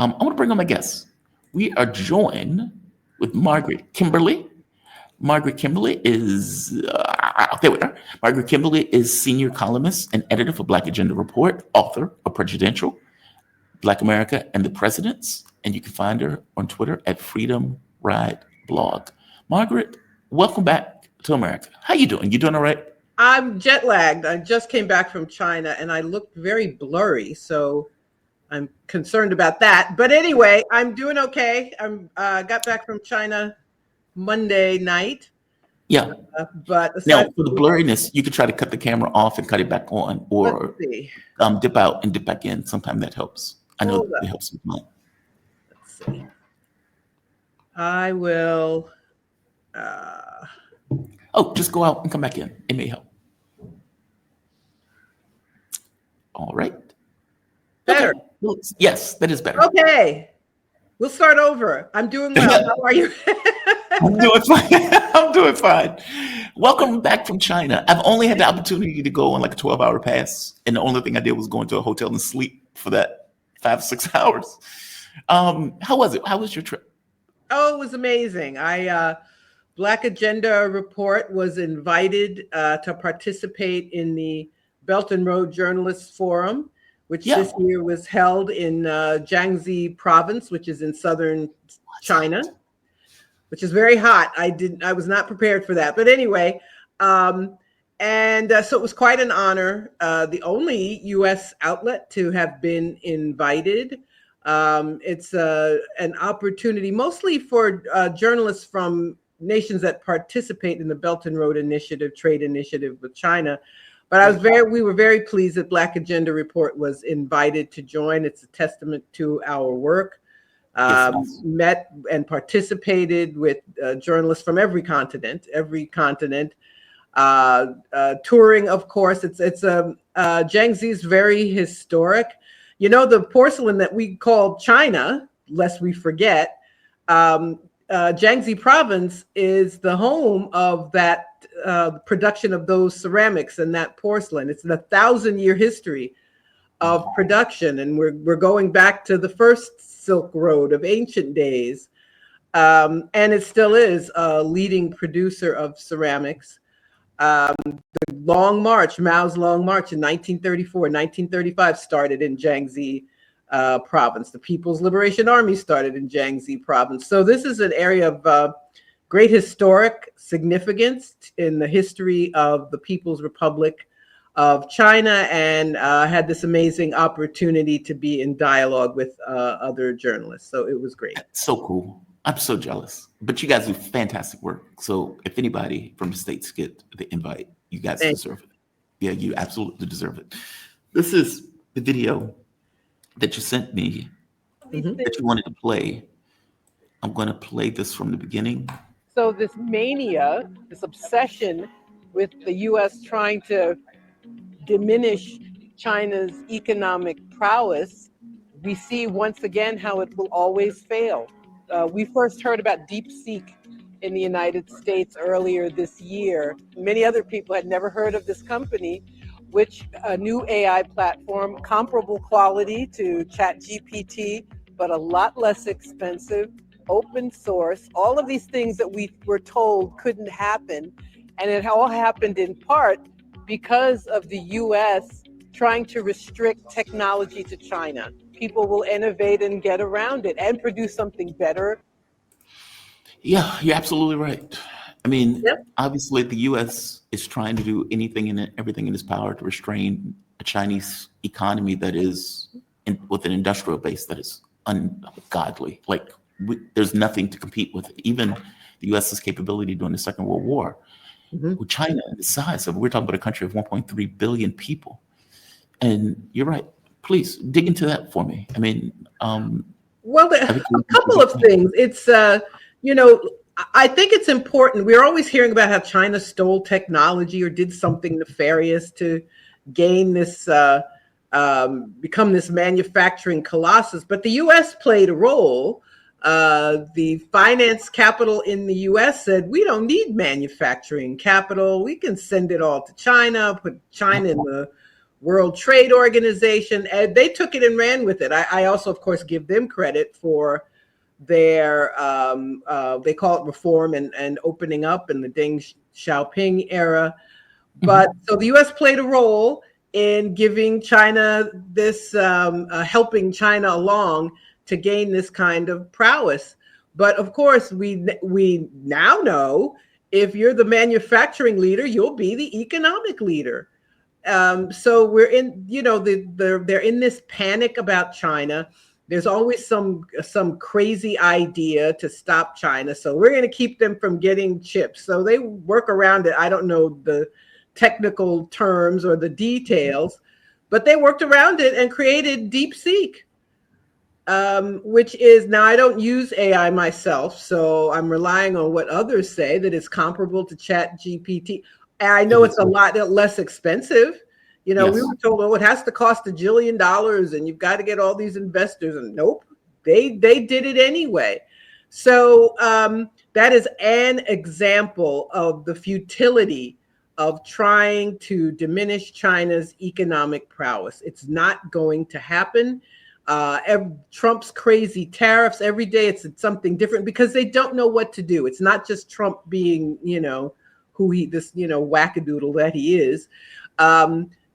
I want to bring on my guests. We are joined with Margaret Kimberley. Margaret Kimberley is, there we are. Margaret Kimberley is senior columnist and editor for Black Agenda Report, author of Presidential, Black America and the Presidents. And you can find her on Twitter at Freedom Ride Blog. Margaret, welcome back to America. How you doing? You doing all right? I'm jet lagged. I just came back from China and I looked very blurry. So I'm concerned about that. But anyway, I'm doing okay. I got back from China Monday night. Yeah. But now, for the blurriness, you could try to cut the camera off and cut it back on, or dip out and dip back in. Sometimes that helps. I know it helps with mine. Let's see. I will. Just go out and come back in. It may help. All right. Better. Okay. Yes, that is better. Okay. We'll start over. I'm doing well. How are you? I'm doing fine. I'm doing fine. Welcome back from China. I've only had the opportunity to go on like a 12-hour pass, and the only thing I did was go into a hotel and sleep for that 5 or 6 hours. How was it? How was your trip? Oh, it was amazing. Black Agenda Report was invited to participate in the Belt and Road Journalists Forum, which this year was held in Jiangxi province, which is in southern China, which is very hot. I was not prepared for that. But anyway, so it was quite an honor. The only U.S. outlet to have been invited. It's an opportunity mostly for journalists from nations that participate in the Belt and Road Initiative, trade initiative with China. But we were very pleased that Black Agenda Report was invited to join. It's a testament to our work. Met and participated with journalists from every continent. Touring, of course. Jiangxi is very historic. You know, the porcelain that we call China, lest we forget, Jiangxi province is the home of that production of those ceramics and that porcelain. It's a 1,000-year history of production, and we're going back to the first Silk Road of ancient days, and it still is a leading producer of ceramics. The Long March, Mao's Long March in 1934, 1935 started in Jiangxi province. The People's Liberation Army started in Jiangxi province. So this is an area of great historic significance in the history of the People's Republic of China, and had this amazing opportunity to be in dialogue with other journalists. So it was great. That's so cool. I'm so jealous. But you guys do fantastic work. So if anybody from the States get the invite, you guys deserve it. Yeah, you absolutely deserve it. This is the video that you sent me that you wanted to play. I'm going to play this from the beginning. So this mania, this obsession with the U.S. trying to diminish China's economic prowess, we see once again how it will always fail. We first heard about DeepSeek in the United States earlier this year. Many other people had never heard of this company, which a new AI platform, comparable quality to ChatGPT, but a lot less expensive, open source, all of these things that we were told couldn't happen. And it all happened in part because of the US trying to restrict technology to China. People will innovate and get around it and produce something better. Yeah, you're absolutely right. I mean, obviously the US is trying to do anything and everything in its power to restrain a Chinese economy that is with an industrial base that is ungodly. Like there's nothing to compete with. Even the US's capability during the Second World War, with China and the size of, we're talking about a country of 1.3 billion people. And you're right. Please dig into that for me. I mean, well, a couple of things. It's, I think it's important. We're always hearing about how China stole technology or did something nefarious to gain this, become this manufacturing colossus. But the U.S. played a role. The finance capital in the U.S. said, we don't need manufacturing capital. We can send it all to China, put China in the World Trade Organization, and they took it and ran with it. I also, of course, give them credit for their, they call it reform and opening up in the Deng Xiaoping era. But so the U.S. played a role in giving China this, helping China along to gain this kind of prowess. But of course, we now know if you're the manufacturing leader, you'll be the economic leader. So we're in, they're in this panic about China. There's always some crazy idea to stop China. So we're going to keep them from getting chips. So they work around it. I don't know the technical terms or the details, but they worked around it and created DeepSeek, which is, now I don't use AI myself, so I'm relying on what others say, that it's comparable to ChatGPT. And I know it's a lot less expensive. We were told, oh, it has to cost $1 billion and you've got to get all these investors. And nope, they did it anyway. So that is an example of the futility of trying to diminish China's economic prowess. It's not going to happen. Trump's crazy tariffs, every day it's something different because they don't know what to do. It's not just Trump being, who this, wackadoodle that he is.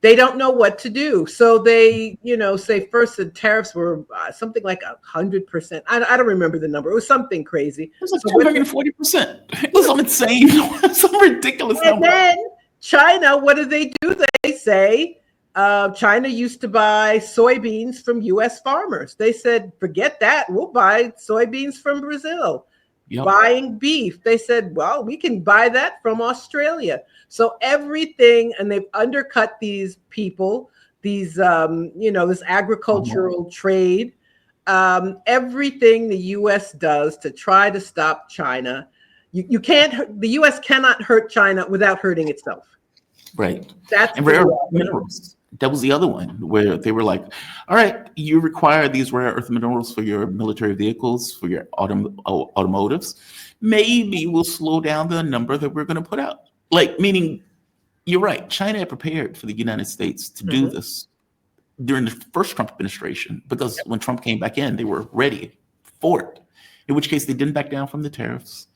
They don't know what to do. So they, say first the tariffs were something like 100%. I don't remember the number. It was something crazy. It was like 240%. It was some insane, some ridiculous number. And then China, what do? They say China used to buy soybeans from U.S. farmers. They said, forget that. We'll buy soybeans from Brazil. Yep. Buying beef. They said, well, we can buy that from Australia. So everything, and they've undercut these people, these, this agricultural trade, everything the U.S. does to try to stop China. You can't, the U.S. cannot hurt China without hurting itself. Right. That's and rare minerals. That was the other one where they were like, all right, you require these rare earth minerals for your military vehicles, for your automotives. Maybe we'll slow down the number that we're going to put out. Like, meaning, you're right. China had prepared for the United States to do this during the first Trump administration, because when Trump came back in, they were ready for it, in which case they didn't back down from the tariffs.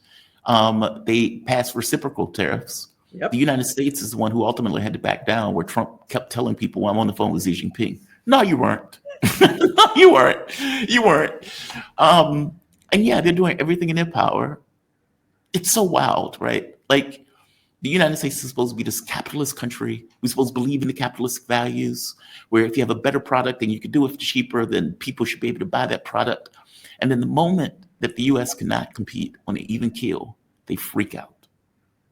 They passed reciprocal tariffs. Yep. The United States is the one who ultimately had to back down, where Trump kept telling people, well, I'm on the phone with Xi Jinping. No, you weren't. No, you weren't. You weren't. And yeah, they're doing everything in their power. It's so wild, right? Like, the United States is supposed to be this capitalist country. We're supposed to believe in the capitalist values, where if you have a better product and you can do it cheaper, then people should be able to buy that product. And then the moment that the U.S. cannot compete on an even keel, they freak out.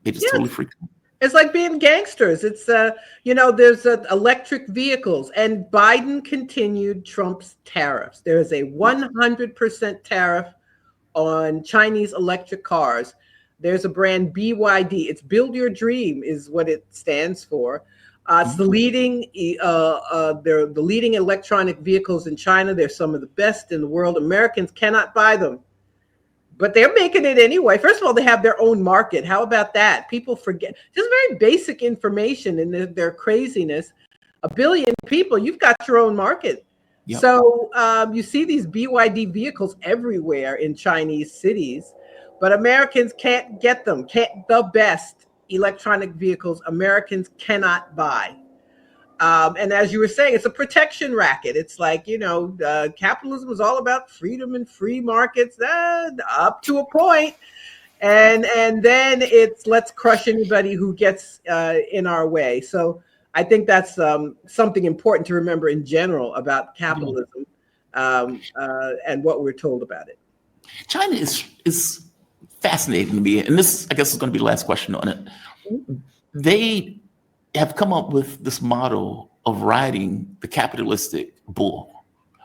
They just totally freak out. It's like being gangsters. It's, there's electric vehicles, and Biden continued Trump's tariffs. There is a 100% tariff on Chinese electric cars. There's a brand, BYD. It's Build Your Dream is what it stands for. It's the leading, they're the leading electronic vehicles in China. They're some of the best in the world. Americans cannot buy them, but they're making it anyway. First of all, they have their own market. How about that? People forget just very basic information in their craziness. 1 billion people, you've got your own market. Yep. So you see these BYD vehicles everywhere in Chinese cities, but Americans can't get them. The best electronic vehicles Americans cannot buy. And as you were saying, it's a protection racket. It's like, capitalism is all about freedom and free markets, up to a point. And then it's let's crush anybody who gets in our way. So I think that's something important to remember in general about capitalism and what we're told about it. China is fascinating to me. And this, I guess, is going to be the last question on it. They have come up with this model of riding the capitalistic bull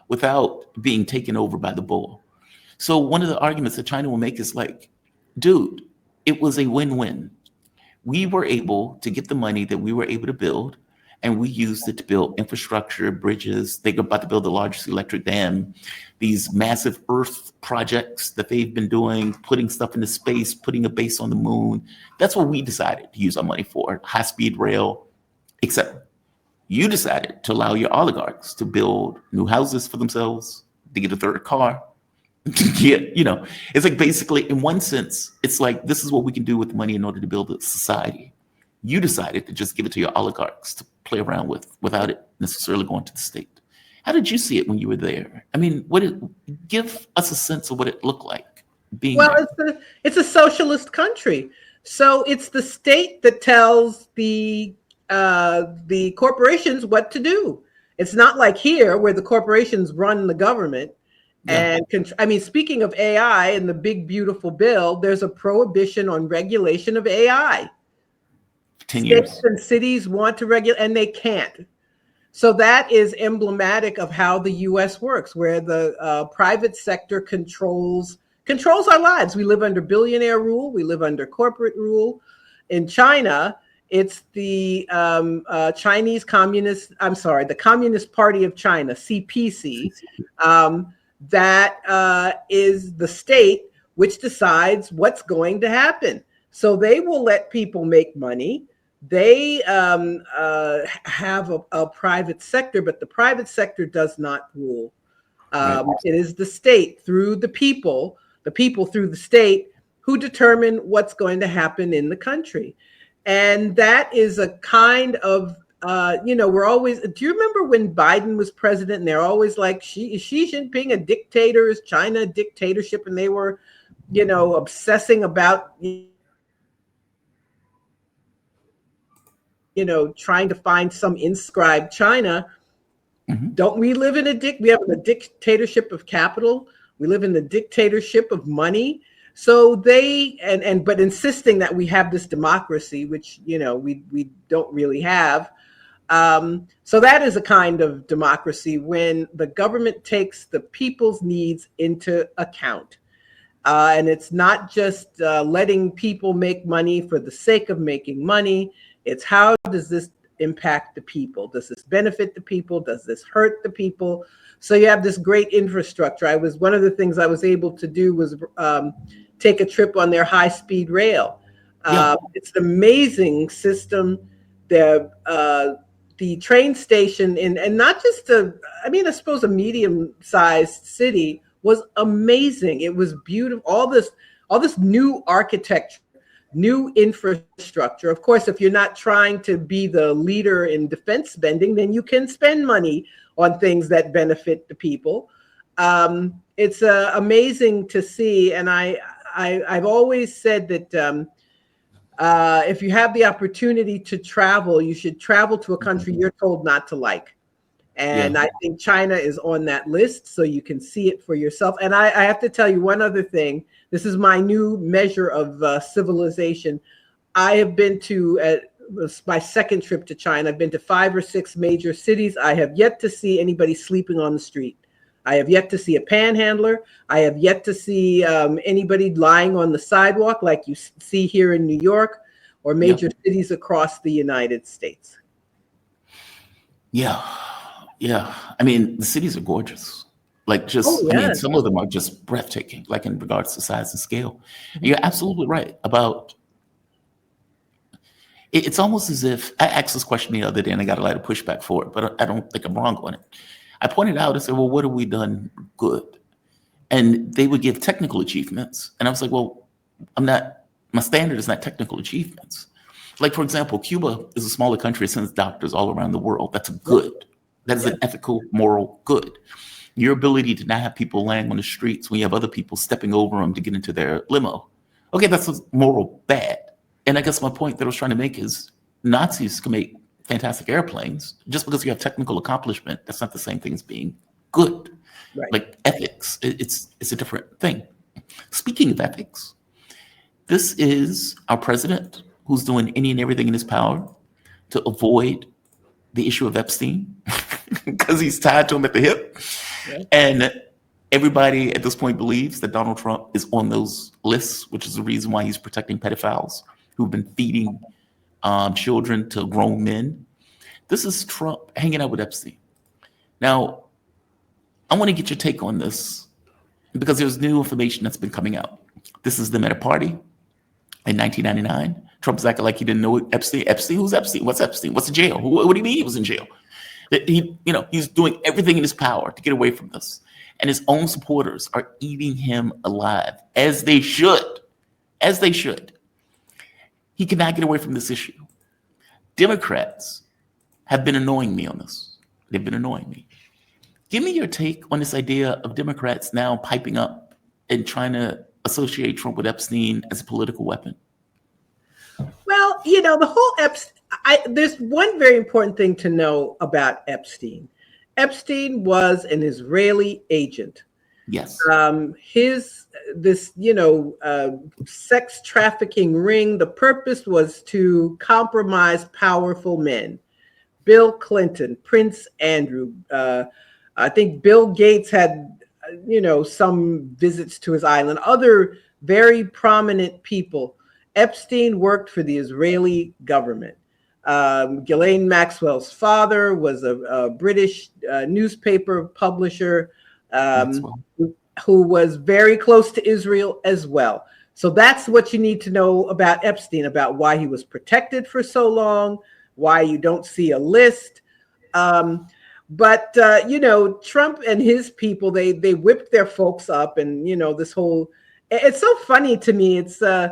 without being taken over by the bull. So one of the arguments that China will make is like, dude, it was a win-win. We were able to get the money that we were able to build, and we used it to build infrastructure, bridges. They're about to build the largest electric dam, these massive Earth projects that they've been doing, putting stuff into space, putting a base on the moon. That's what we decided to use our money for, high-speed rail, etc. You decided to allow your oligarchs to build new houses for themselves, to get a third car, to get, it's like basically, in one sense, it's like, this is what we can do with money in order to build a society. You decided to just give it to your oligarchs to play around with without it necessarily going to the state. How did you see it when you were there? I mean, give us a sense of what it looked like being there. It's a socialist country. So it's the state that tells the corporations what to do. It's not like here where the corporations run the government. Yeah. And speaking of AI and the big, beautiful bill, there's a prohibition on regulation of AI. 10 years. States and cities want to regulate, and they can't. So that is emblematic of how the U.S. works, where the private sector controls our lives. We live under billionaire rule. We live under corporate rule. In China, it's the the Communist Party of China, CPC, that is the state which decides what's going to happen. So they will let people make money. They have a private sector, but the private sector does not rule. It is the state through the people through the state who determine what's going to happen in the country. And that is a kind of, we're always, do you remember when Biden was president and they're always like, Xi Jinping a dictator, is China a dictatorship? And they were, obsessing about, trying to find some inscribed China. Mm-hmm. Don't we live in we have a dictatorship of capital. We live in the dictatorship of money. So but insisting that we have this democracy, which, we don't really have. So that is a kind of democracy when the government takes the people's needs into account. And it's not just letting people make money for the sake of making money. It's how does this impact the people? Does this benefit the people? Does this hurt the people? So you have this great infrastructure. One of the things I was able to do was take a trip on their high-speed rail. It's an amazing system. The train station and not just I suppose a medium-sized city was amazing. It was beautiful. All this new architecture, new infrastructure. Of course, if you're not trying to be the leader in defense spending, then you can spend money on things that benefit the people. It's amazing to see. And I've always said that if you have the opportunity to travel, you should travel to a country you're told not to like. And I think China is on that list, so you can see it for yourself. And I have to tell you one other thing. This is my new measure of civilization. I have been to, my second trip to China, I've been to 5 or 6 major cities. I have yet to see anybody sleeping on the street. I have yet to see a panhandler. I have yet to see anybody lying on the sidewalk like you see here in New York or major cities across the United States. Yeah. I mean, the cities are gorgeous. Like some of them are just breathtaking, like in regards to size and scale. And you're absolutely right about, it's almost as if, I asked this question the other day and I got a lot of pushback for it, but I don't think I'm wrong on it. I pointed out and said, well, what have we done good? And they would give technical achievements. And I was like, well, my standard is not technical achievements. Like, for example, Cuba is a smaller country. It sends doctors all around the world. That's a good. That is an ethical, moral good. Your ability to not have people laying on the streets when you have other people stepping over them to get into their limo. Okay, that's a moral bad. And I guess my point that I was trying to make is Nazis can make fantastic airplanes. Just because you have technical accomplishment, that's not the same thing as being good. Right. Like ethics, it's a different thing. Speaking of ethics, this is our president who's doing any and everything in his power to avoid the issue of Epstein because he's tied to him at the hip. Yeah. And everybody at this point believes that Donald Trump is on those lists, which is the reason why he's protecting pedophiles who've been feeding children to grown men. This is Trump hanging out with Epstein. Now, I want to get your take on this because there's new information that's been coming out. This is them at a party in 1999. Trump's acting like he didn't know Epstein. Epstein? Who's Epstein? What's Epstein? What's in jail? What do you mean he was in jail? That he's doing everything in his power to get away from this. And his own supporters are eating him alive, as they should. As they should. He cannot get away from this issue. Democrats have been annoying me on this. They've been annoying me. Give me your take on this idea of Democrats now piping up and trying to associate Trump with Epstein as a political weapon. Well, the whole Epstein, there's one very important thing to know about Epstein. Epstein was an Israeli agent. Yes. This sex trafficking ring, the purpose was to compromise powerful men. Bill Clinton, Prince Andrew, I think Bill Gates had, some visits to his island, other very prominent people. Epstein worked for the Israeli government. Ghislaine Maxwell's father was a British newspaper publisher who was very close to Israel as well. So that's what you need to know about Epstein, about why he was protected for so long, why you don't see a list. But Trump and his people, they whipped their folks up, and this whole, it's so funny to me. It's this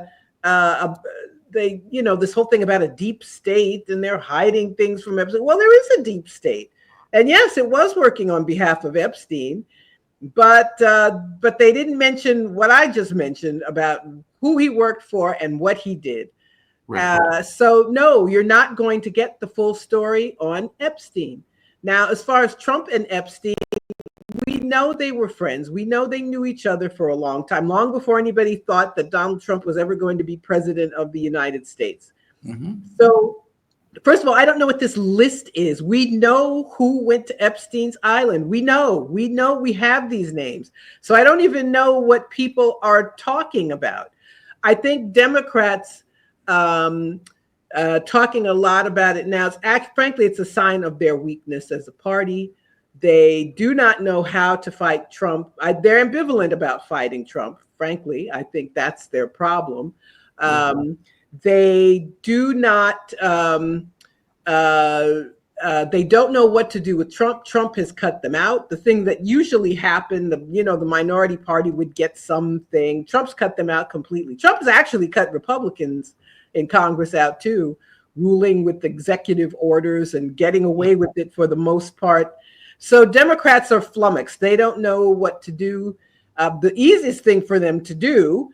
whole thing about a deep state, and they're hiding things from Epstein. Well, there is a deep state, and yes, it was working on behalf of Epstein, but they didn't mention what I just mentioned about who he worked for and what he did. Right. So no, you're not going to get the full story on Epstein. Now, as far as Trump and Epstein, we know they were friends. We know they knew each other for a long time, long before anybody thought that Donald Trump was ever going to be president of the United States. Mm-hmm. So, first of all, I don't know what this list is. We know who went to Epstein's island. We know we have these names. So I don't even know what people are talking about. I think Democrats talking a lot about it now. Frankly, it's a sign of their weakness as a party. They do not know how to fight Trump. They're ambivalent about fighting Trump. Frankly, I think that's their problem. They do not. They don't know what to do with Trump. Trump has cut them out. The thing that usually happened, the minority party would get something. Trump's cut them out completely. Trump has actually cut Republicans in Congress out too, ruling with executive orders and getting away with it for the most part. So Democrats are flummoxed. They don't know what to do. The easiest thing for them to do,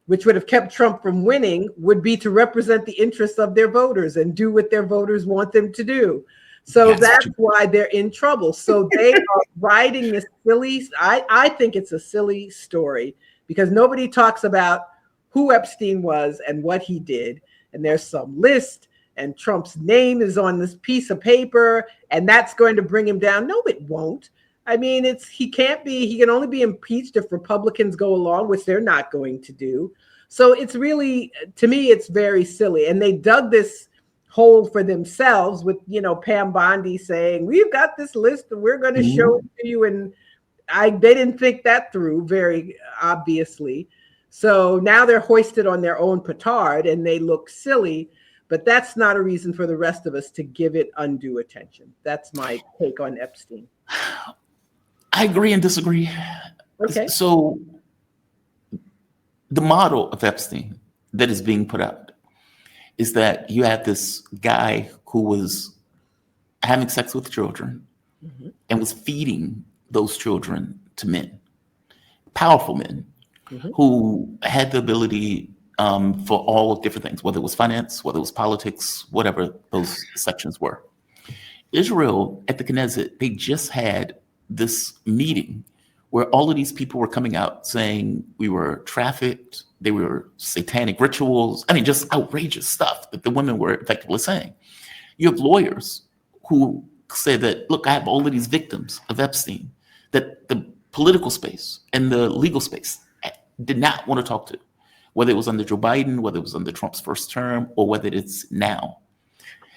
which would have kept Trump from winning, would be to represent the interests of their voters and do what their voters want them to do. So that's why they're in trouble. So they are riding this silly, I think it's a silly story, because nobody talks about who Epstein was and what he did. And there's some list, and Trump's name is on this piece of paper, and that's going to bring him down. No, it won't. I mean, he can only be impeached if Republicans go along, which they're not going to do. So it's really, to me, it's very silly. And they dug this hole for themselves with, Pam Bondi saying, we've got this list and we're going to show it to you. And they didn't think that through very obviously. So now they're hoisted on their own petard and they look silly, but that's not a reason for the rest of us to give it undue attention. That's my take on Epstein. I agree and disagree. Okay. So the model of Epstein that is being put out is that you have this guy who was having sex with children and was feeding those children to men, powerful men, who had the ability for all different things, whether it was finance, whether it was politics, whatever those sections were. Israel at the Knesset, they just had this meeting where all of these people were coming out saying we were trafficked, they were satanic rituals. I mean, just outrageous stuff that the women were effectively saying. You have lawyers who say that, look, I have all of these victims of Epstein that the political space and the legal space did not want to talk to, whether it was under Joe Biden, whether it was under Trump's first term, or whether it's now.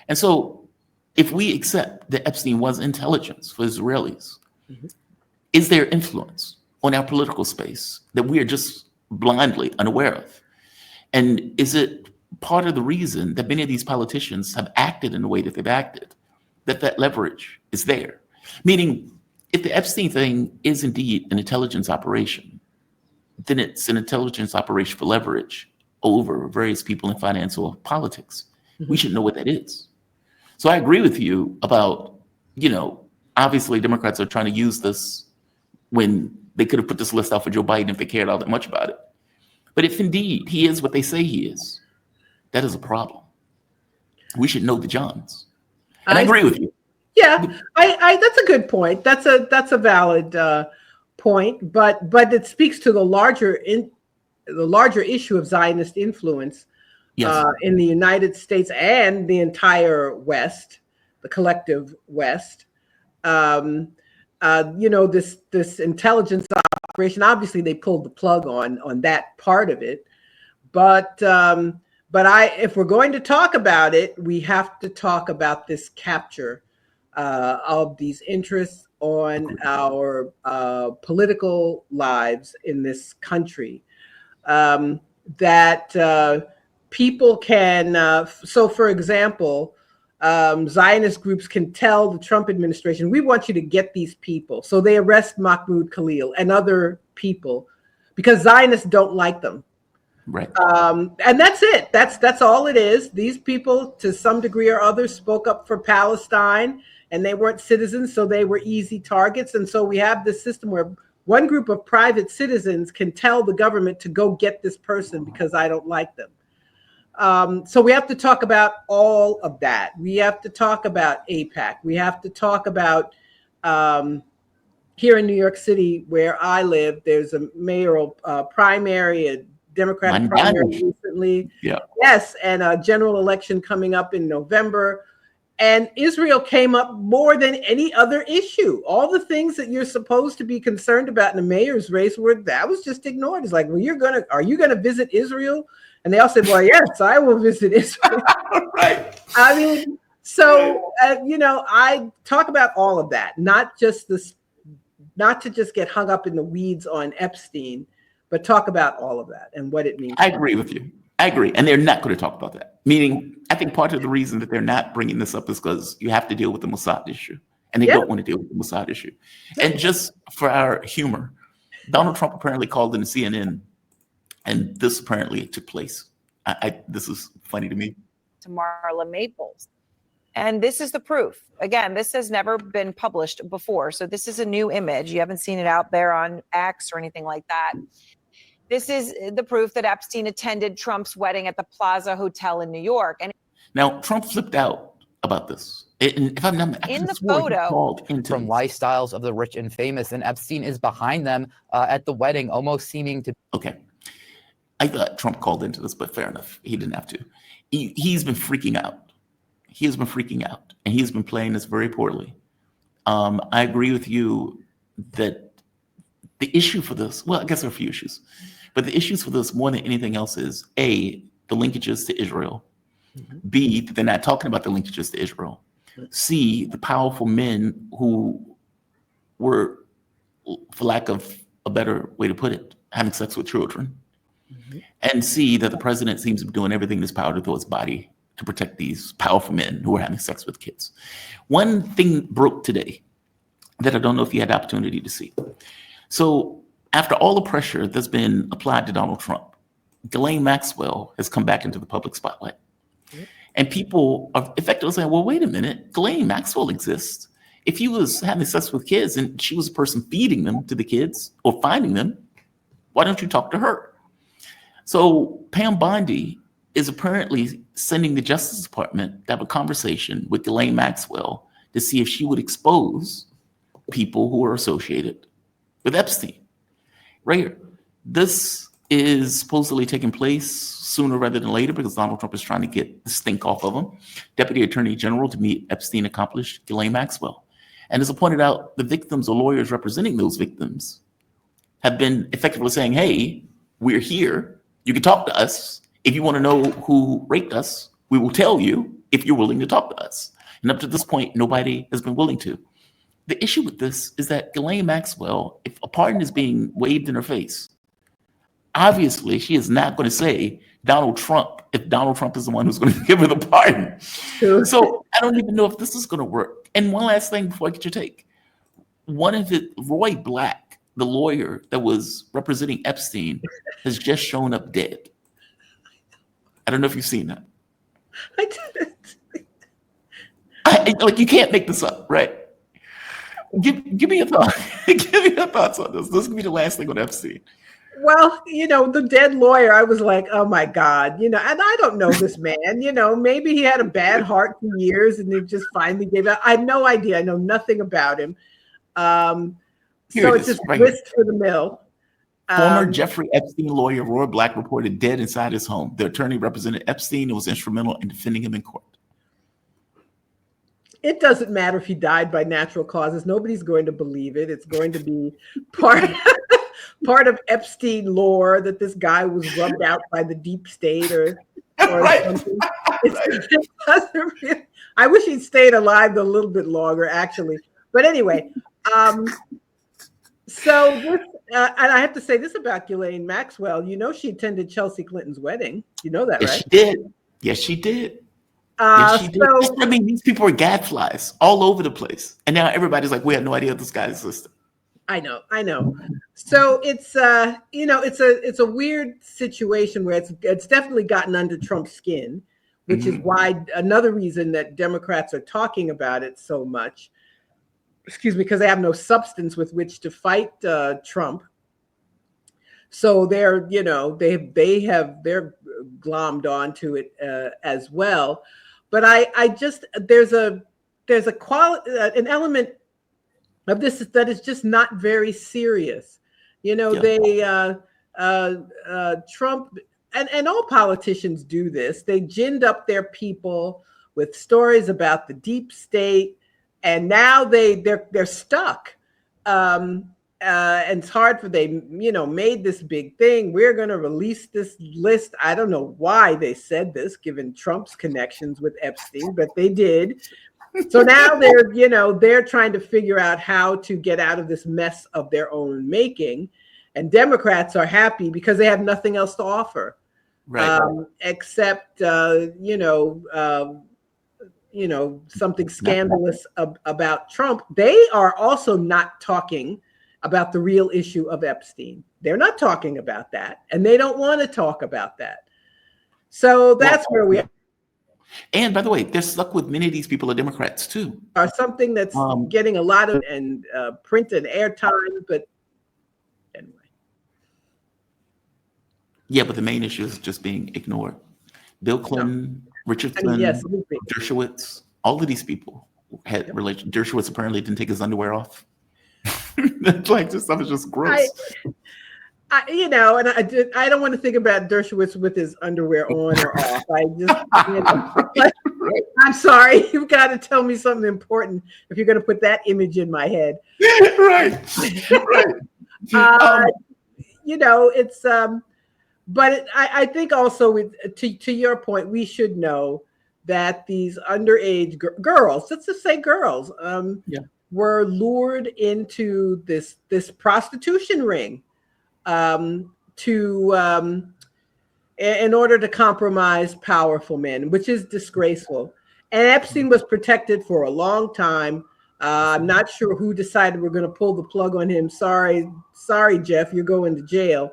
And so if we accept that Epstein was intelligence for Israelis, is there influence on our political space that we are just blindly unaware of? And is it part of the reason that many of these politicians have acted in the way that they've acted that leverage is there. Meaning, if the Epstein thing is indeed an intelligence operation, then it's an intelligence operation for leverage over various people in financial politics. We should know what that is. So I agree with you about, obviously Democrats are trying to use this when they could have put this list out for Joe Biden if they cared all that much about it. But if indeed he is what they say he is, that is a problem. We should know the Johns. And I agree with you. Yeah, I that's a good point. That's a valid point, but it speaks to the larger issue of Zionist influence in the United States and the entire West, the collective West. This intelligence operation. Obviously, they pulled the plug on that part of it, but if we're going to talk about it, we have to talk about this capture of these interests on our political lives in this country. That people can. So, for example. Zionist groups can tell the Trump administration, we want you to get these people. So they arrest Mahmoud Khalil and other people because Zionists don't like them. Right. And that's it. That's all it is. These people, to some degree or other, spoke up for Palestine and they weren't citizens, so they were easy targets. And so we have this system where one group of private citizens can tell the government to go get this person because I don't like them. So we have to talk about all of that. We have to talk about AIPAC. We have to talk about here in New York City, where I live, there's a mayoral primary, a Democratic primary recently. Yeah. Yes, and a general election coming up in November. And Israel came up more than any other issue. All the things that you're supposed to be concerned about in the mayor's race that was just ignored. It's like, well, are you gonna visit Israel? And they all said, well, yes, I will visit Israel. Right. I mean, so, I talk about all of that, not to just get hung up in the weeds on Epstein, but talk about all of that and what it means. I agree with you. I agree. And they're not going to talk about that. Meaning, I think part of the reason that they're not bringing this up is because you have to deal with the Mossad issue. And they don't want to deal with the Mossad issue. And just for our humor, Donald Trump apparently called in CNN. And this apparently took place. This is funny to me. To Marla Maples. And this is the proof. Again, this has never been published before. So this is a new image. You haven't seen it out there on X or anything like that. This is the proof that Epstein attended Trump's wedding at the Plaza Hotel in New York. And now Trump flipped out about this. And if I'm not in the photo, from lifestyles of the rich and famous, and Epstein is behind them at the wedding, almost seeming to. Okay. I thought Trump called into this, but fair enough. He didn't have to. He's been freaking out. He has been freaking out, and he's been playing this very poorly. I agree with you that the issue for this, well, I guess there are a few issues, but the issues for this more than anything else is A, the linkages to Israel. B, that they're not talking about the linkages to Israel. C, the powerful men who were, for lack of a better way to put it, having sex with children. And C, that the president seems to be doing everything in his power to throw his body to protect these powerful men who are having sex with kids. One thing broke today that I don't know if you had the opportunity to see. So after all the pressure that's been applied to Donald Trump, Ghislaine Maxwell has come back into the public spotlight. And people are effectively saying, well, wait a minute, Ghislaine Maxwell exists. If he was having sex with kids and she was a person feeding them to the kids or finding them, why don't you talk to her? So Pam Bondi is apparently sending the Justice Department to have a conversation with Ghislaine Maxwell to see if she would expose people who are associated with Epstein. Right here. This is supposedly taking place sooner rather than later because Donald Trump is trying to get the stink off of him. Deputy Attorney General to meet Epstein accomplished Ghislaine Maxwell. And as I pointed out, the victims or lawyers representing those victims have been effectively saying, hey, we're here. You can talk to us. If you want to know who raped us, we will tell you if you're willing to talk to us. And up to this point, nobody has been willing to. The issue with this is that Ghislaine Maxwell, if a pardon is being waved in her face, obviously she is not going to say Donald Trump, if Donald Trump is the one who's going to give her the pardon. So I don't even know if this is going to work. And one last thing before I get your take. Roy Black, the lawyer that was representing Epstein, has just shown up dead. I don't know if you've seen that. I didn't. Like, you can't make this up, right? Give me your thought. Give me your thoughts on this. This is gonna be the last thing on Epstein. Well, the dead lawyer, I was like, oh my God, and I don't know this man, maybe he had a bad heart for years and he just finally gave up. I have no idea. I know nothing about him. So it's just right whisked for the mill. Former Jeffrey Epstein lawyer Roy Black reported dead inside his home. The attorney represented Epstein and was instrumental in defending him in court. It doesn't matter if he died by natural causes. Nobody's going to believe it. It's going to be part of Epstein lore that this guy was rubbed out by the deep state or Right. something. It doesn't really, I wish he'd stayed alive a little bit longer, actually. But anyway, so this, and I have to say this about Ghislaine Maxwell. She attended Chelsea Clinton's wedding. You know that, Yes, right? she did. Yes, she did. Yes, she did. So, I mean, these people are gadflies all over the place, and now everybody's like, "We had no idea this guy existed." I know. So it's it's a weird situation where it's definitely gotten under Trump's skin, which is why another reason that Democrats are talking about it so much. Excuse me, because they have no substance with which to fight Trump. So they're glommed onto it as well. But I just there's an element of this that is just not very serious. Trump and all politicians do this. They ginned up their people with stories about the deep state, and now they're stuck. And it's hard for they made this big thing. We're going to release this list. I don't know why they said this, given Trump's connections with Epstein, but they did. So now they're trying to figure out how to get out of this mess of their own making, and Democrats are happy because they have nothing else to offer, Right. Except something scandalous about Trump. They are also not talking about the real issue of Epstein. They're not talking about that, and they don't want to talk about that. So that's where we are. And by the way, they're stuck with many of these people are Democrats too. Are something that's getting a lot of print and airtime, but anyway. Yeah, but the main issue is just being ignored. Bill Clinton, Richard Clinton, yes, Dershowitz, all of these people had relation. Dershowitz apparently didn't take his underwear off. Like, this stuff is just gross. And I don't want to think about Dershowitz with his underwear on or off. I'm sorry, you've got to tell me something important if you're going to put that image in my head. Right. But I think also to your point, we should know that these underage girls, let's just say girls, were lured into this prostitution ring in order to compromise powerful men, which is disgraceful. And Epstein was protected for a long time. I'm not sure who decided we're going to pull the plug on him. Sorry, Jeff, you're going to jail.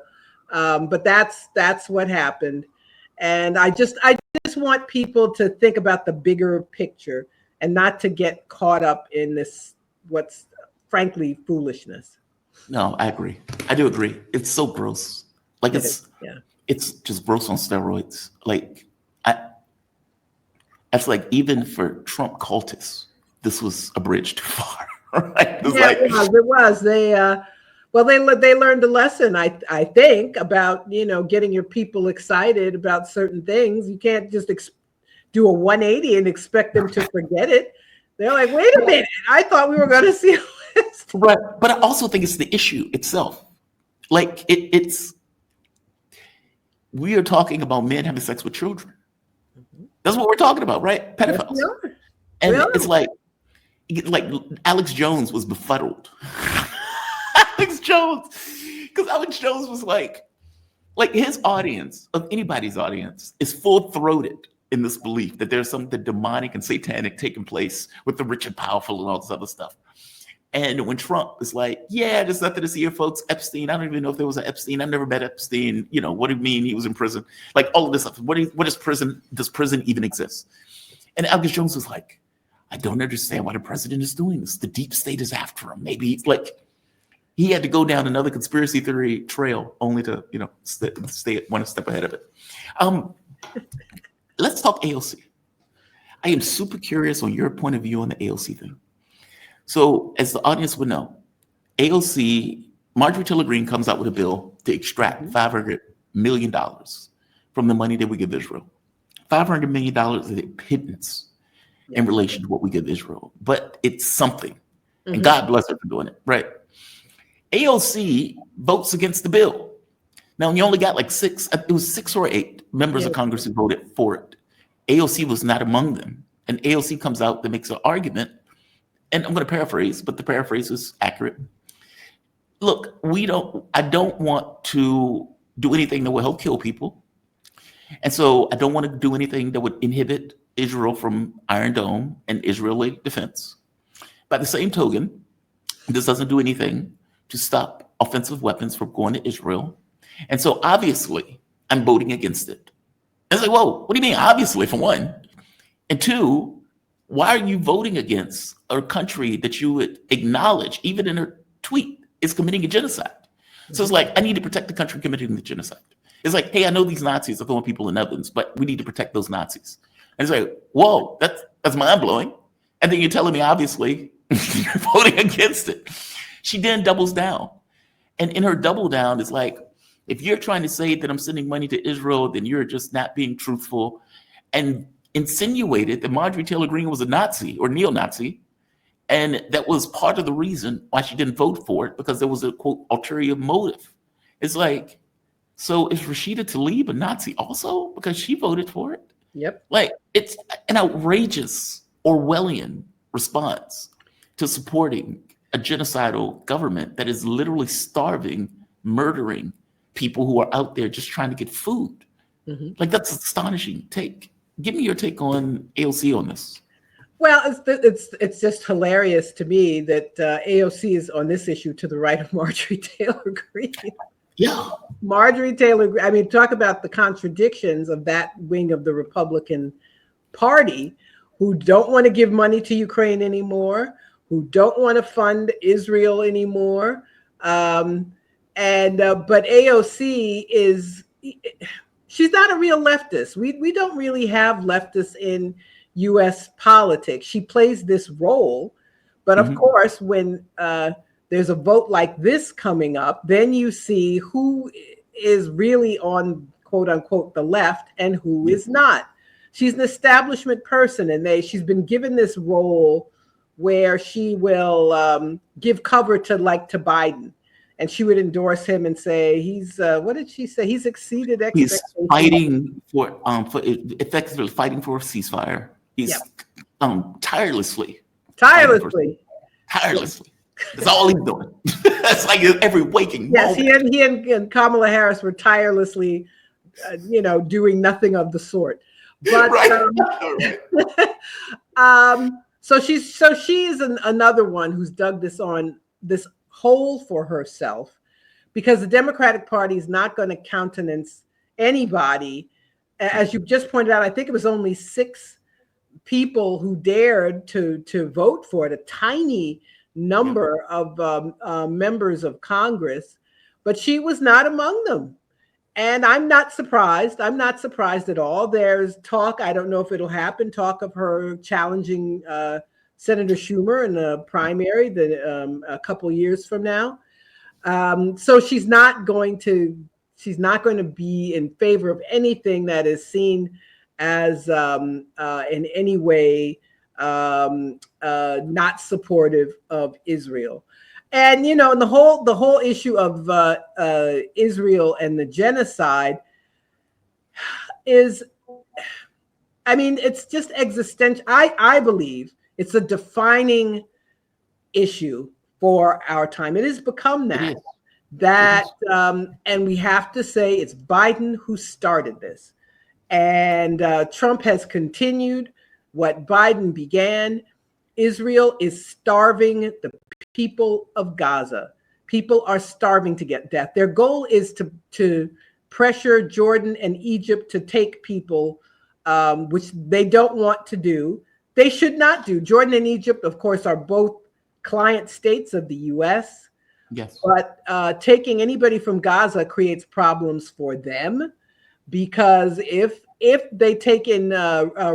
But that's what happened. And I just want people to think about the bigger picture and not to get caught up in this, what's frankly foolishness. No, I agree. I do agree. It's so gross. Like it's just gross on steroids. Like it's like even for Trump cultists, this was a bridge too far. Right? It was. They learned a lesson, I think, about getting your people excited about certain things. You can't just do a 180 and expect them to forget it. They're like, wait a minute, I thought we were going to see a list. Right, but I also think it's the issue itself. Like it's we are talking about men having sex with children. That's what we're talking about, right? Pedophiles. And it's like Alex Jones was befuddled. Alex Jones was like, Like his audience, of anybody's audience, is full-throated in this belief that there's something demonic and satanic taking place with the rich and powerful and all this other stuff. And when Trump is like, yeah, there's nothing to see here, folks. Epstein, I don't even know if there was an Epstein. I never met Epstein. You know, what do you mean he was in prison? Like all of this stuff. What is prison? Does prison even exist? And Alex Jones was like, I don't understand why the president is doing this. The deep state is after him. Maybe it's like he had to go down another conspiracy theory trail only to, you know, stay one step ahead of it. Let's talk AOC. I am super curious on your point of view on the AOC thing. So as the audience would know, AOC, Marjorie Taylor Greene comes out with a bill to extract $500 million from the money that we give Israel. $500 million is a pittance in relation to what we give Israel, but it's something. And God bless her for doing it, right? AOC votes against the bill. Now, you only got like 6 or 8 members of Congress who voted for it. AOC was not among them. And AOC comes out that makes an argument, and I'm going to paraphrase, but the paraphrase is accurate. Look, I don't want to do anything that will help kill people. And so I don't want to do anything that would inhibit Israel from Iron Dome and Israeli defense. By the same token, this doesn't do anything to stop offensive weapons from going to Israel. And so obviously I'm voting against it. And it's like, whoa, what do you mean? Obviously, for one. And two, why are you voting against a country that you would acknowledge, even in a tweet, is committing a genocide? So it's like, I need to protect the country committing the genocide. It's like, hey, I know these Nazis are throwing people in ovens, but we need to protect those Nazis. And it's like, whoa, that's mind-blowing. And then you're telling me, obviously, you're voting against it. She then doubles down. And in her double down, it's like, if you're trying to say that I'm sending money to Israel, then you're just not being truthful. And insinuated that Marjorie Taylor Greene was a Nazi or neo-Nazi. And that was part of the reason why she didn't vote for it, because there was a, quote, ulterior motive. It's like, so is Rashida Tlaib a Nazi also because she voted for it? Yep. Like, it's an outrageous Orwellian response to supporting a genocidal government that is literally starving, murdering people who are out there just trying to get food. Like, that's an astonishing take. Give me your take on AOC on this. Well, it's just hilarious to me that AOC is on this issue to the right of Marjorie Taylor Greene. Yeah. Marjorie Taylor, I mean, talk about the contradictions of that wing of the Republican Party, who don't want to give money to Ukraine anymore, who don't want to fund Israel anymore. But AOC she's not a real leftist. We don't really have leftists in U.S. politics. She plays this role, but of course, when there's a vote like this coming up, then you see who is really on, quote unquote, the left and who is not. She's an establishment person, and she's been given this role where she will give cover to Biden, and she would endorse him and say he's what did she say? He's exceeded expectations. He's fighting for effectively fighting for a ceasefire. He's tirelessly. That's all he's doing. That's like every waking moment. He and Kamala Harris were tirelessly, doing nothing of the sort. But so she is another one who's dug this hole for herself, because the Democratic Party is not going to countenance anybody. As you just pointed out, I think it was only 6 people who dared to vote for it, a tiny number of members of Congress, but she was not among them. And I'm not surprised. I'm not surprised at all. There's talk, I don't know if it'll happen, talk of her challenging Senator Schumer in a primary a couple years from now. So she's not going to be in favor of anything that is seen as in any way not supportive of Israel. And and the whole issue of Israel and the genocide is, I mean, it's just existential. I believe it's a defining issue for our time. It has become that. that, and we have to say it's Biden who started this. And Trump has continued what Biden began. Israel is starving the people of Gaza. People are starving to get death. Their goal is to pressure Jordan and Egypt to take people, which they don't want to do. They should not do. Jordan and Egypt, of course, are both client states of the U.S. Yes. But taking anybody from Gaza creates problems for them, because if they take in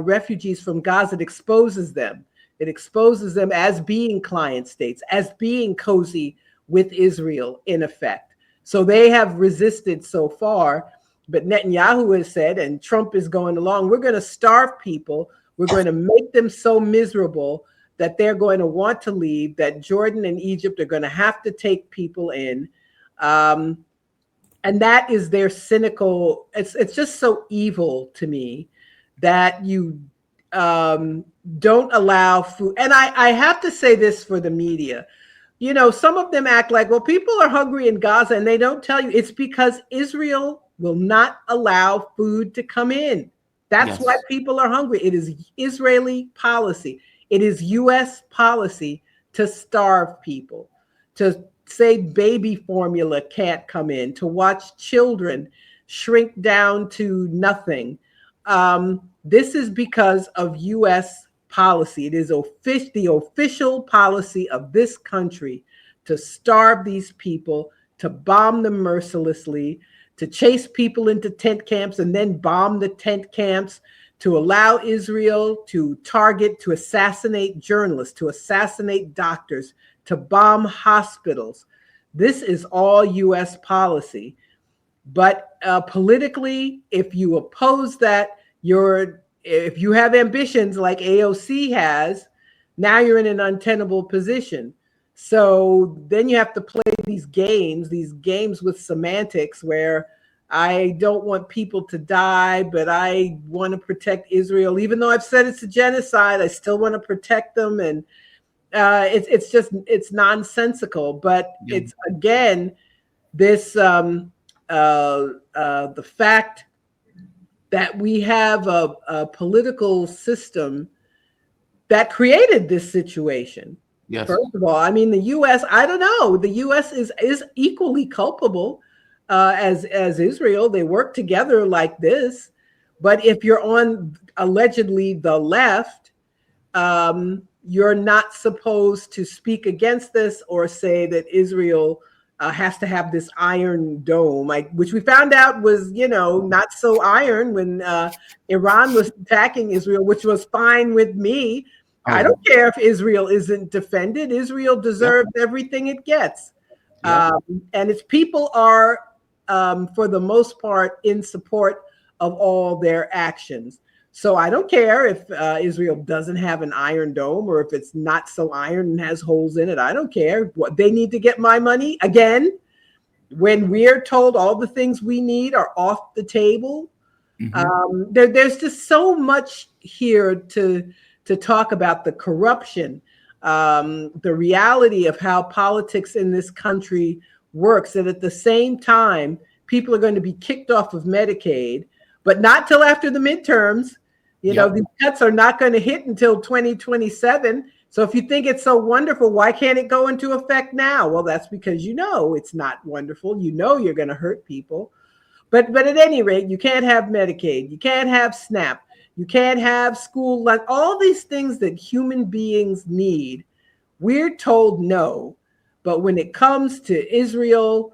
refugees from Gaza, it exposes them. It exposes them as being client states, as being cozy with Israel, in effect. So they have resisted so far. But Netanyahu has said, and Trump is going along, we're going to starve people. We're going to make them so miserable that they're going to want to leave, that Jordan and Egypt are going to have to take people in. And that is their cynical, it's just so evil to me that you don't allow food. And I have to say this for the media. You know, some of them act like, well, people are hungry in Gaza, and they don't tell you it's because Israel will not allow food to come in. That's why people are hungry. It is Israeli policy. It is U.S. policy to starve people, to say baby formula can't come in, to watch children shrink down to nothing. This is because of U.S. policy. It is the official policy of this country to starve these people, to bomb them mercilessly, to chase people into tent camps and then bomb the tent camps, to allow Israel to target, to assassinate journalists, to assassinate doctors, to bomb hospitals. This is all U.S. policy. But politically, if you oppose that, if you have ambitions like AOC has, now you're in an untenable position. So then you have to play these games with semantics where I don't want people to die, but I want to protect Israel. Even though I've said it's a genocide, I still want to protect them. And it's nonsensical. But it's, again, this the fact that we have a political system that created this situation. Yes. First of all, I mean, the U.S., I don't know, the U.S. is equally culpable as Israel. They work together like this. But if you're on allegedly the left, you're not supposed to speak against this or say that Israel has to have this iron dome, which we found out was, not so iron when Iran was attacking Israel, which was fine with me. I don't care if Israel isn't defended. Israel deserves everything it gets. And its people are, for the most part, in support of all their actions. So I don't care if Israel doesn't have an iron dome or if it's not so iron and has holes in it. I don't care. What they need to get my money. Again, when we're told all the things we need are off the table, there's just so much here to talk about: the corruption, the reality of how politics in this country works. And at the same time, people are going to be kicked off of Medicaid, but not till after the midterms. These cuts are not going to hit until 2027. So if you think it's so wonderful, why can't it go into effect now? Well, that's because it's not wonderful. You're going to hurt people. But at any rate, you can't have Medicaid. You can't have SNAP. You can't have school lunch. All these things that human beings need, we're told no. But when it comes to Israel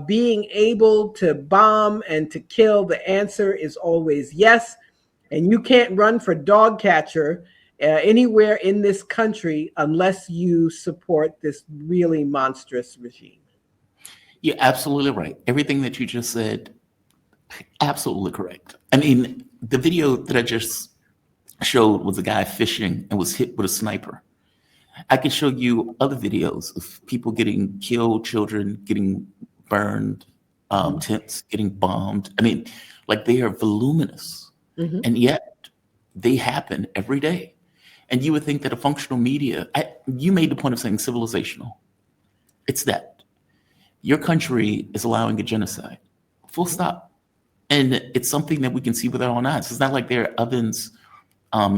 being able to bomb and to kill, the answer is always yes. And you can't run for dog catcher anywhere in this country unless you support this really monstrous regime. You're absolutely right. Everything that you just said, absolutely correct. I mean, the video that I just showed was a guy fishing and was hit with a sniper. I could show you other videos of people getting killed, children getting burned, tents getting bombed. I mean, like, they are voluminous. And yet they happen every day. And you would think that a functional media, you made the point of saying civilizational. It's that. your country is allowing a genocide. Full stop. And it's something that we can see with our own eyes. It's not like there are ovens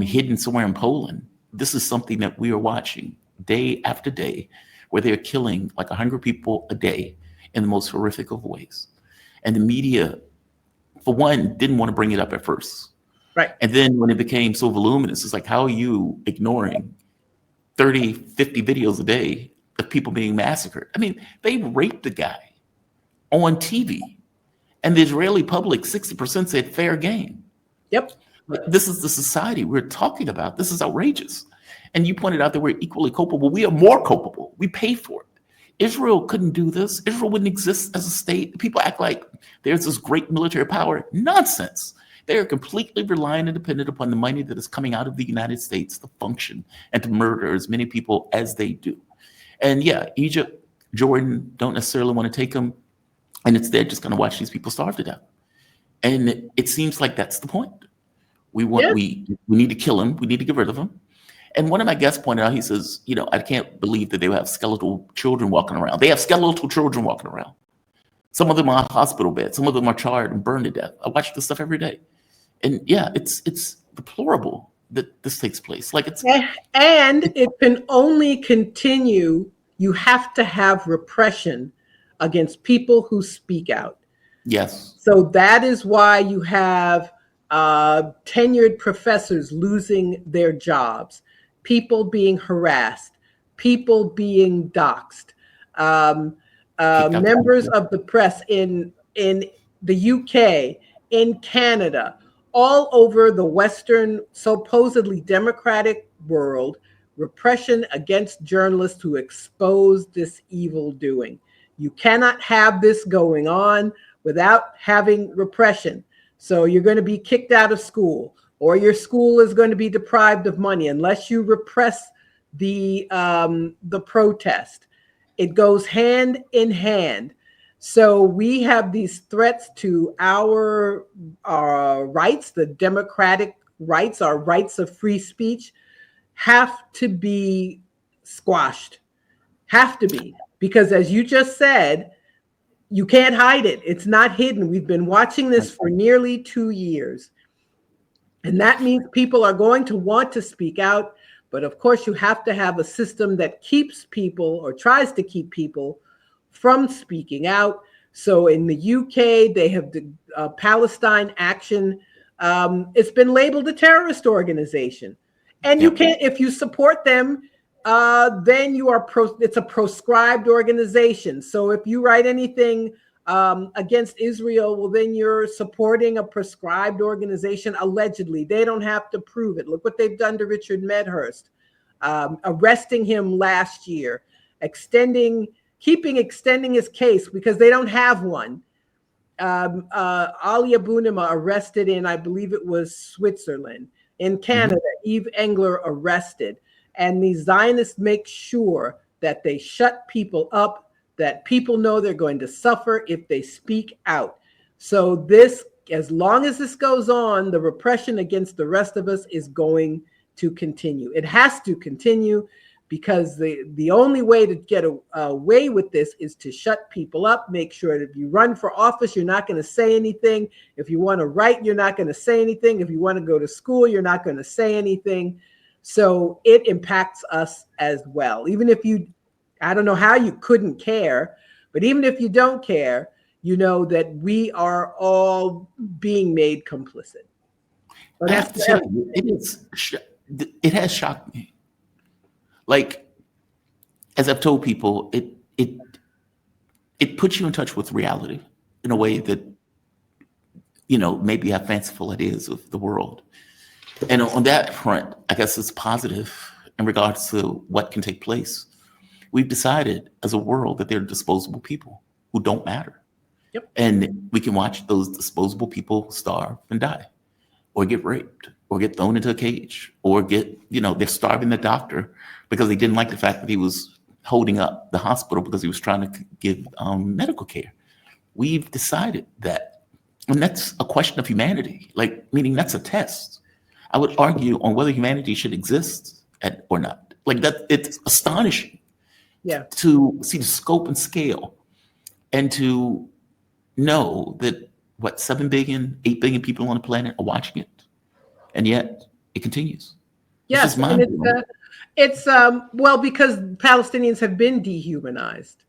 hidden somewhere in Poland. This is something that we are watching day after day, where they're killing like 100 people a day in the most horrific of ways. And the media, for one, didn't want to bring it up at first. Right. And then when it became so voluminous, it's like, how are you ignoring 30, 50 videos a day of people being massacred? I mean, they raped a guy on TV, and the Israeli public, 60% said fair game. Yep. But this is the society we're talking about. This is outrageous. And you pointed out that we're equally culpable. We are more culpable. We pay for it. Israel couldn't do this. Israel wouldn't exist as a state. People act like there's this great military power. Nonsense. They are completely reliant and dependent upon the money that is coming out of the United States to function and to murder as many people as they do. And yeah, Egypt, Jordan don't necessarily want to take them, and it's they're just going to watch these people starve to death. And it seems like that's the point. We need to kill them. We need to get rid of them. And one of my guests pointed out, he says, I can't believe that they have skeletal children walking around. They have skeletal children walking around. Some of them are on hospital beds. Some of them are charred and burned to death. I watch this stuff every day. And yeah, it's deplorable that this takes place. And it can only continue. You have to have repression against people who speak out. Yes. So that is why you have tenured professors losing their jobs, people being harassed, people being doxxed, members of the press in the UK, in Canada, all over the Western, supposedly democratic world, repression against journalists who expose this evil doing. You cannot have this going on without having repression. So you're going to be kicked out of school, or your school is going to be deprived of money unless you repress the protest. It goes hand in hand. So we have these threats to our rights, the democratic rights, our rights of free speech, have to be squashed. Have to be. Because as you just said, you can't hide it. It's not hidden. We've been watching this for nearly 2 years. And that means people are going to want to speak out. But of course, you have to have a system that keeps people, or tries to keep people, from speaking out. So in the UK, they have the Palestine Action. It's been labeled a terrorist organization. And you can't, if you support them, then you are it's a proscribed organization. So if you write anything against Israel, well, then you're supporting a proscribed organization, allegedly. They don't have to prove it. Look what they've done to Richard Medhurst, arresting him last year, extending his case because they don't have one. Ali Abunimah arrested in, I believe it was Switzerland. In Canada, Eve Engler arrested. And these Zionists make sure that they shut people up, that people know they're going to suffer if they speak out. So this, as long as this goes on, the repression against the rest of us is going to continue. It has to continue, because the only way to get away with this is to shut people up, make sure that if you run for office, you're not going to say anything. If you want to write, you're not going to say anything. If you want to go to school, you're not going to say anything. So it impacts us as well. Even if I don't know how you couldn't care, but even if you don't care, you know that we are all being made complicit. But I have to tell you, it has shocked me. Like, as I've told people, it puts you in touch with reality in a way that, maybe have fanciful ideas of the world. And on that front, I guess it's positive in regards to what can take place. We've decided as a world that there are disposable people who don't matter. Yep. And we can watch those disposable people starve and die, or get raped, or get thrown into a cage, or they're starving the doctor because they didn't like the fact that he was holding up the hospital because he was trying to give medical care. We've decided that, and that's a question of humanity, meaning that's a test. I would argue on whether humanity should exist or not. It's astonishing to see the scope and scale and to know that, what, 7 billion, 8 billion people on the planet are watching it, and yet it continues. Yes, and it's well, because Palestinians have been dehumanized.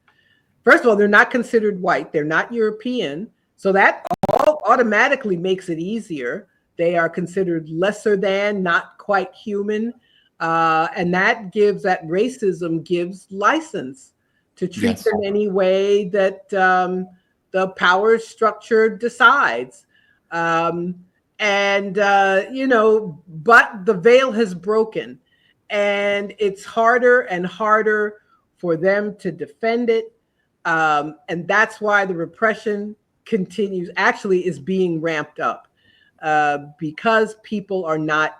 First of all, they're not considered white. They're not European. So that automatically makes it easier. They are considered lesser than, not quite human. And that racism gives license to treat them any way that the power structure decides. But the veil has broken, and it's harder and harder for them to defend it. And that's why the repression continues, actually is being ramped up, because people are not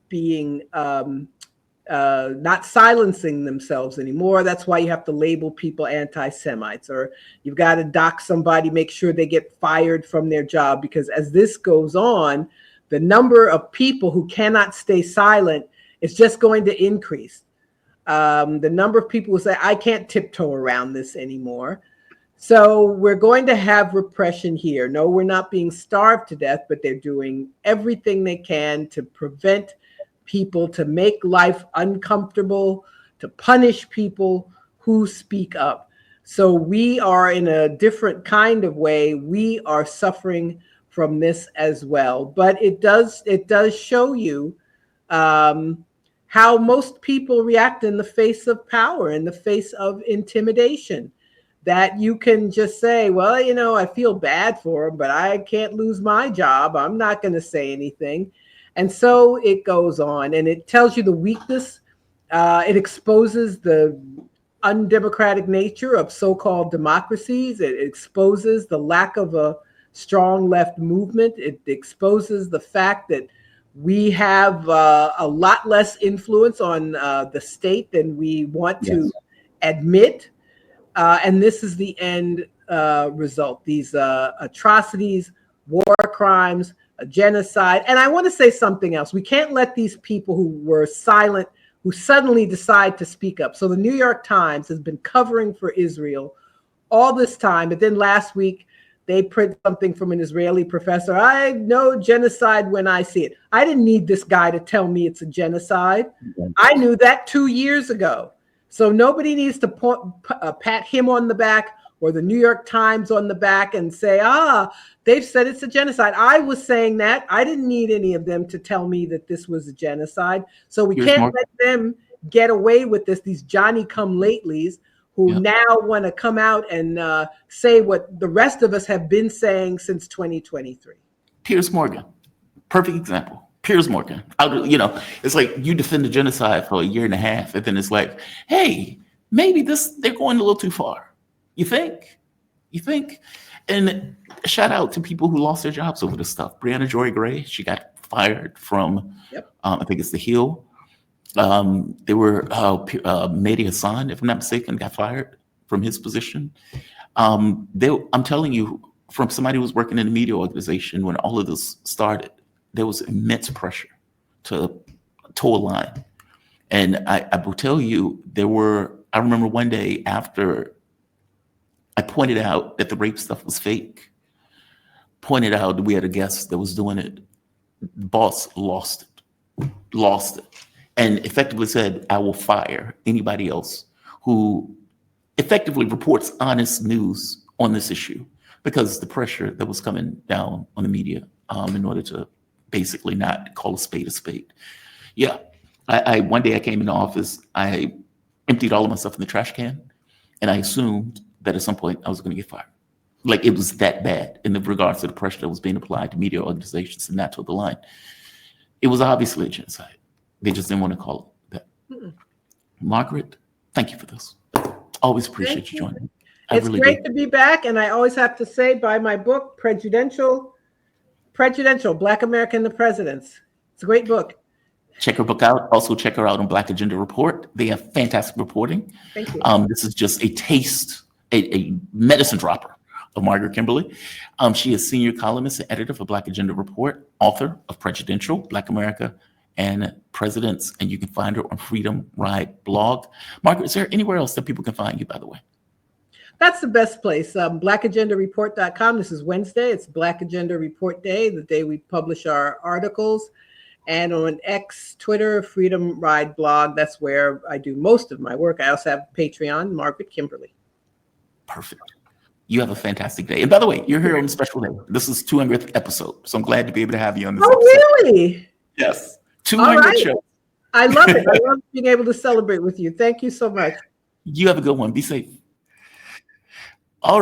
being, not silencing themselves anymore. That's why you have to label people anti-Semites, or you've got to dock somebody, make sure they get fired from their job, because as this goes on, the number of people who cannot stay silent is just going to increase. The number of people who say, I can't tiptoe around this anymore. So we're going to have repression here. No, we're not being starved to death, but they're doing everything they can to prevent people, to make life uncomfortable, to punish people who speak up. So we are, in a different kind of way, we are suffering from this as well. But it does show you how most people react in the face of power, in the face of intimidation, that you can just say, well, I feel bad for him, but I can't lose my job. I'm not going to say anything. And so it goes on, and it tells you the weakness. It exposes the undemocratic nature of so-called democracies. It exposes the lack of a strong left movement. It exposes the fact that we have a lot less influence on the state than we want to admit. And this is the end result. These atrocities, war crimes, genocide. And I want to say something else. We can't let these people who were silent, who suddenly decide to speak up. So the New York Times has been covering for Israel all this time. But then last week, they print something from an Israeli professor. I know genocide when I see it. I didn't need this guy to tell me it's a genocide. I knew that 2 years ago. So nobody needs to pat him on the back or the New York Times on the back and say, they've said it's a genocide. I was saying that. I didn't need any of them to tell me that this was a genocide. So we can't let them get away with this, these Johnny-come-latelys who now want to come out and say what the rest of us have been saying since 2023. Piers Morgan, perfect example. Piers Morgan, it's like you defend the genocide for a year and a half, and then it's like, hey, maybe they're going a little too far. You think? And shout out to people who lost their jobs over this stuff. Breonna Joy Gray, she got fired from, I think it's The Hill. There were Mehdi Hassan, if I'm not mistaken, got fired from his position. I'm telling you, from somebody who was working in the media organization when all of this started, there was immense pressure to toe a line. And I will tell you, I remember one day after I pointed out that the rape stuff was fake, pointed out that we had a guest that was doing it, the boss lost it, and effectively said, I will fire anybody else who effectively reports honest news on this issue, because the pressure that was coming down on the media in order to basically not call a spade a spade. Yeah, I one day I came in the office, I emptied all of my stuff in the trash can, and I assumed that at some point I was going to get fired. Like, it was that bad in regards to the pressure that was being applied to media organizations and not to the line. It was obviously a genocide. They just didn't want to call it that. Margaret, thank you for this. Always appreciate you joining me. It's really great to be back. And I always have to say, buy my book, Prejudential, Black America and the Presidents. It's a great book. Check her book out. Also check her out on Black Agenda Report. They have fantastic reporting. Thank you. This is just a taste, a medicine dropper of Margaret Kimberley. She is senior columnist and editor for Black Agenda Report, author of Prejudential, Black America and Presidents, and you can find her on Freedom Ride blog. Margaret, is there anywhere else that people can find you, by the way? That's the best place. blackagendareport.com. This is Wednesday. It's Black Agenda Report Day, the day we publish our articles. And on X, Twitter, Freedom Ride blog, that's where I do most of my work. I also have Patreon, Margaret Kimberley. Perfect. You have a fantastic day. And by the way, you're here on a special day. This is 200th episode. So I'm glad to be able to have you on this episode. Really? Yes. 200 shows. I love it. I love being able to celebrate with you. Thank you so much. You have a good one. Be safe.